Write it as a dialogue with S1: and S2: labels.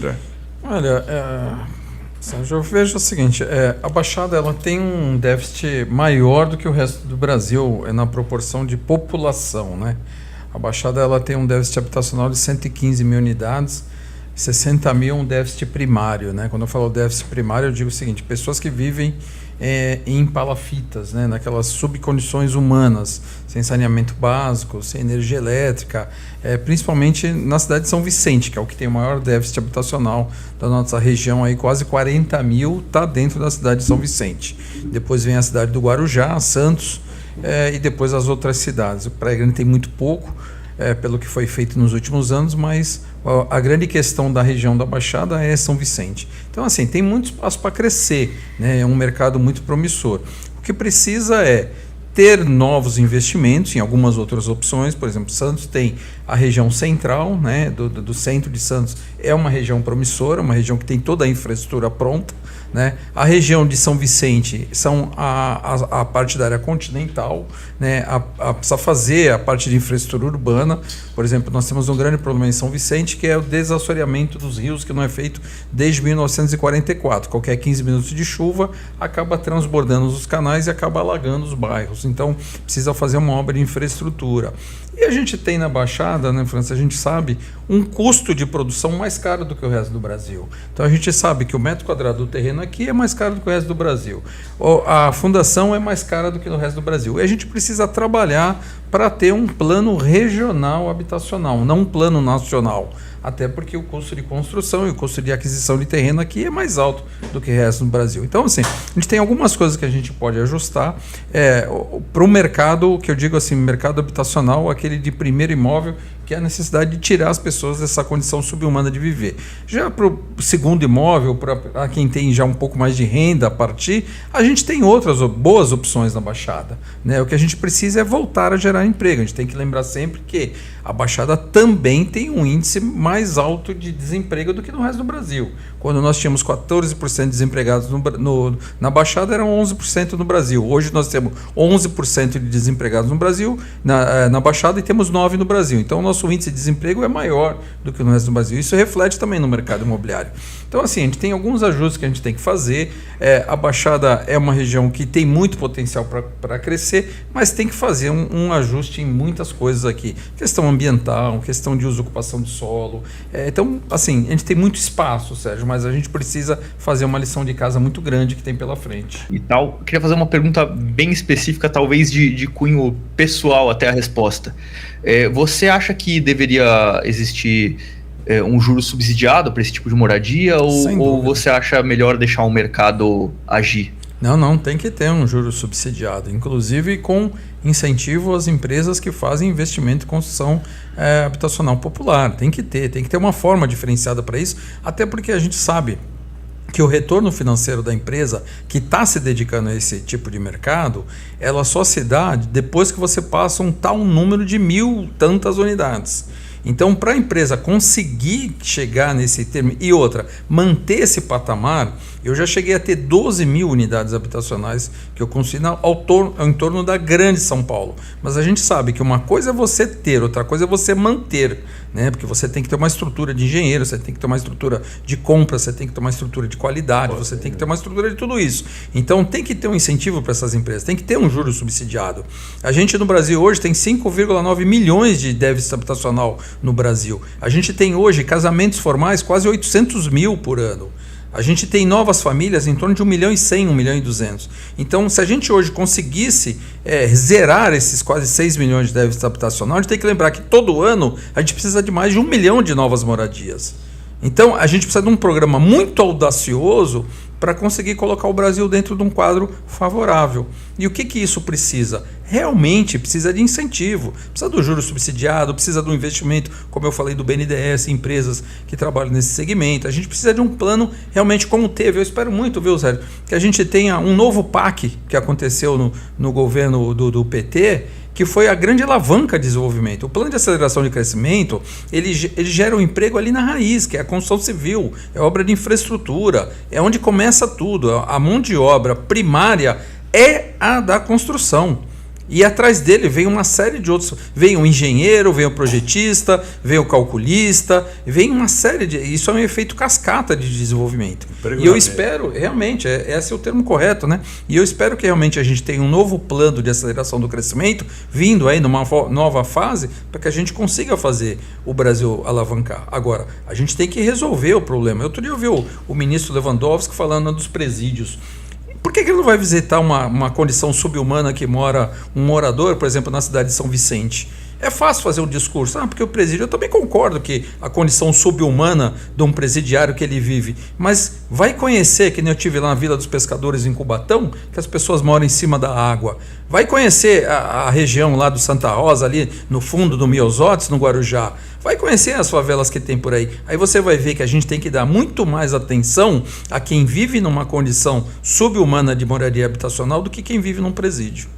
S1: André?
S2: Olha, Sérgio, eu vejo o seguinte, a Baixada ela tem um déficit maior do que o resto do Brasil na proporção de população, né? A Baixada ela tem um déficit habitacional de 115 mil unidades, 60 mil um déficit primário, né? Quando eu falo déficit primário, eu digo o seguinte, pessoas que vivem em palafitas, né? Naquelas subcondições humanas, sem saneamento básico, sem energia elétrica, principalmente na cidade de São Vicente, que é o que tem o maior déficit habitacional da nossa região, aí quase 40 mil está dentro da cidade de São Vicente. Depois vem a cidade do Guarujá, Santos, e depois as outras cidades. O Praia Grande tem muito pouco, pelo que foi feito nos últimos anos, mas a grande questão da região da Baixada é São Vicente. Então, assim, tem muito espaço para crescer, né? É um mercado muito promissor. O que precisa é ter novos investimentos em algumas outras opções. Por exemplo, Santos tem a região central, né, do centro de Santos, é uma região promissora, uma região que tem toda a infraestrutura pronta, né? A região de São Vicente são a parte da área continental, né? Precisa fazer a parte de infraestrutura urbana. Por exemplo, nós temos um grande problema em São Vicente, que é o desassoreamento dos rios, que não é feito desde 1944. Qualquer 15 minutos de chuva acaba transbordando os canais e acaba alagando os bairros. Então, precisa fazer uma obra de infraestrutura. E a gente tem na Baixada, né, França, a gente sabe, um custo de produção mais caro do que o resto do Brasil. Então a gente sabe que o metro quadrado do terreno aqui é mais caro do que o resto do Brasil. A fundação é mais cara do que no resto do Brasil. E a gente precisa trabalhar para ter um plano regional habitacional, não um plano nacional. Até porque o custo de construção e o custo de aquisição de terreno aqui é mais alto do que o resto do Brasil. Então, assim, a gente tem algumas coisas que a gente pode ajustar para o mercado, que eu digo assim, mercado habitacional, aquele de primeiro imóvel, que é a necessidade de tirar as pessoas dessa condição subhumana de viver. Já para o segundo imóvel, para quem tem já um pouco mais de renda a partir, a gente tem outras boas opções na Baixada, né? O que a gente precisa é voltar a gerar emprego. A gente tem que lembrar sempre que a Baixada também tem um índice mais alto de desemprego do que no resto do Brasil. Quando nós tínhamos 14% de desempregados na Baixada, eram 11% no Brasil. Hoje nós temos 11% de desempregados no Brasil, na Baixada, e temos 9% no Brasil. Então, o nosso índice de desemprego é maior do que no resto do Brasil. Isso reflete também no mercado imobiliário. Então, assim, a gente tem alguns ajustes que a gente tem que fazer. A Baixada é uma região que tem muito potencial para crescer, mas tem que fazer um ajuste em muitas coisas aqui. Questão ambiental, questão de uso e ocupação de solo. Então, assim, a gente tem muito espaço, Sérgio, mas a gente precisa fazer uma lição de casa muito grande que tem pela frente.
S1: E tal, eu queria fazer uma pergunta bem específica, talvez de cunho pessoal até a resposta. Você acha que deveria existir um juro subsidiado para esse tipo de moradia ou você acha melhor deixar o mercado agir?
S2: Não, tem que ter um juro subsidiado, inclusive com incentivo às empresas que fazem investimento em construção habitacional popular. Tem que ter uma forma diferenciada para isso, até porque a gente sabe que o retorno financeiro da empresa que está se dedicando a esse tipo de mercado, ela só se dá depois que você passa um tal número de 1.000 tantas unidades. Então, para a empresa conseguir chegar nesse termo e outra, manter esse patamar, eu já cheguei a ter 12 mil unidades habitacionais que eu consegui em torno da grande São Paulo. Mas a gente sabe que uma coisa é você ter, outra coisa é você manter, né? Porque você tem que ter uma estrutura de engenheiro, você tem que ter uma estrutura de compra, você tem que ter uma estrutura de qualidade, você tem que ter uma estrutura de tudo isso. Então tem que ter um incentivo para essas empresas, tem que ter um juro subsidiado. A gente no Brasil hoje tem 5,9 milhões de déficit habitacional no Brasil. A gente tem hoje casamentos formais quase 800 mil por ano. A gente tem novas famílias em torno de 1.100.000, 1.200.000. Então, se a gente hoje conseguisse zerar esses quase 6 milhões de déficit habitacional, a gente tem que lembrar que todo ano a gente precisa de mais de 1 milhão de novas moradias. Então, a gente precisa de um programa muito audacioso para conseguir colocar o Brasil dentro de um quadro favorável. E o que isso precisa? Realmente precisa de incentivo, precisa do juro subsidiado, precisa do investimento, como eu falei, do BNDES, empresas que trabalham nesse segmento. A gente precisa de um plano realmente como teve. Eu espero muito, viu, Sérgio, que a gente tenha um novo PAC que aconteceu no governo do PT, que foi a grande alavanca de desenvolvimento. O plano de aceleração de crescimento, ele gera um emprego ali na raiz, que é a construção civil, é obra de infraestrutura, é onde começa tudo. A mão de obra primária é a da construção. E atrás dele vem uma série de outros. Vem o engenheiro, vem o projetista, vem o calculista, vem uma série de. Isso é um efeito cascata de desenvolvimento. E eu espero, realmente, esse é o termo correto, né? E eu espero que realmente a gente tenha um novo plano de aceleração do crescimento, vindo aí numa nova fase, para que a gente consiga fazer o Brasil alavancar. Agora, a gente tem que resolver o problema. Outro dia eu vi o ministro Lewandowski falando dos presídios. Por que ele não vai visitar uma condição subhumana que mora um morador, por exemplo, na cidade de São Vicente? É fácil fazer um discurso, porque o presídio, eu também concordo que a condição subhumana de um presidiário que ele vive, mas vai conhecer, que nem eu tive lá na Vila dos Pescadores em Cubatão, que as pessoas moram em cima da água, vai conhecer a região lá do Santa Rosa, ali no fundo do Miosotes, no Guarujá, vai conhecer as favelas que tem por aí. Aí você vai ver que a gente tem que dar muito mais atenção a quem vive numa condição subhumana de moradia habitacional do que quem vive num presídio.